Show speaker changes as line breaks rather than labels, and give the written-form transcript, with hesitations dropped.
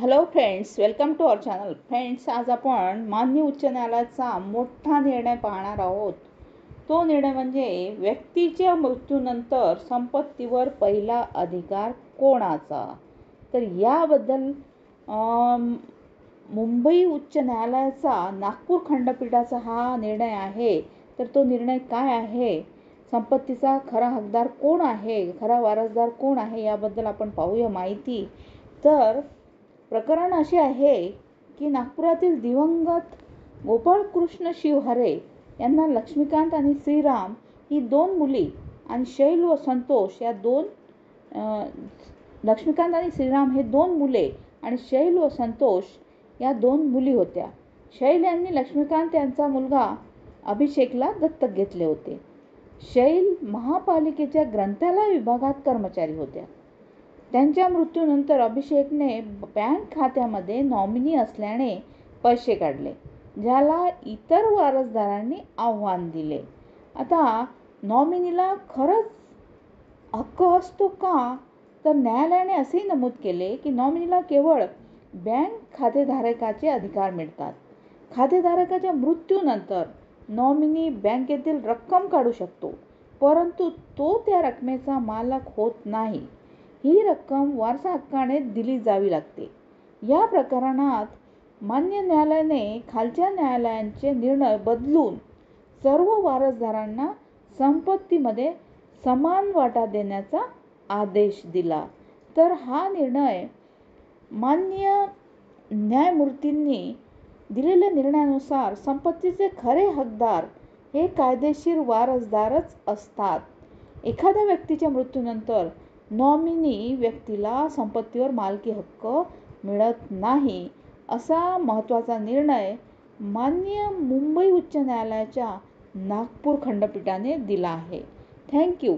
Hello friends, welcome to our channel. Friends, आज आपण मान्य उच्च न्यायालयाचा मोठा निर्णय पाहणार आहोत. तो निर्णय म्हणजे व्यक्तीच्या मृत्यूनंतर संपत्तीवर पहिला अधिकार कोणाचा. तर याबद्दल मुंबई उच्च न्यायालयाचा नागपूर खंडपीठाचा हा निर्णय आहे. तर तो निर्णय काय आहे, संपत्तीचा खरा हकदार कोण आहे, खरा वारसदार कोण आहे, याबद्दल आपण पाहूया माहिती. तर प्रकरण असे आहे की नागपुरातील दिवंगत गोपाळकृष्ण शिवहरे यांना लक्ष्मीकांत आणि श्रीराम ही दोन मुली आणि शैल व संतोष या लक्ष्मीकांत आणि श्रीराम हे दोन मुले आणि शैल व संतोष या दोन मुली होत्या. शैल यांनी लक्ष्मीकांत यांचा मुलगा अभिषेकला दत्तक घेतले होते. शैल महापालिकेच्या ग्रंथालय विभागात कर्मचारी होत्या. त्यांच्या मृत्यूनंतर अभिषेकने बँक खात्यामध्ये नॉमिनी असल्याने पैसे काढले, ज्याला इतर वारसदारांनी आव्हान दिले. आता नॉमिनीला खरंच हक्क असतो का, तर न्यायालयाने असेही नमूद केले की नॉमिनीला केवळ बँक खातेधारकाचे अधिकार मिळतात. खातेधारकाच्या मृत्यूनंतर नॉमिनी बँकेतील रक्कम काढू शकतो, परंतु तो त्या रकमेचा मालक होत नाही. ही रक्कम वारसा हक्काने दिली जावी लागते. या प्रकरणात मान्य न्यायालयाने खालच्या न्यायालयांचे निर्णय बदलून सर्व वारसदारांना संपत्तीमध्ये समान वाटा देण्याचा आदेश दिला. तर हा निर्णय मान्य न्यायमूर्तींनी दिलेल्या निर्णयानुसार संपत्तीचे खरे हकदार हे कायदेशीर वारसदारच असतात. एखाद्या व्यक्तीच्या मृत्यूनंतर नॉमिनी व्यक्तीला संपत्तीवर मालकी हक्क मिळत नाही, असा महत्त्वाचा निर्णय मान्य मुंबई उच्च न्यायालयाच्या नागपूर खंडपीठाने दिला आहे. थँक्यू.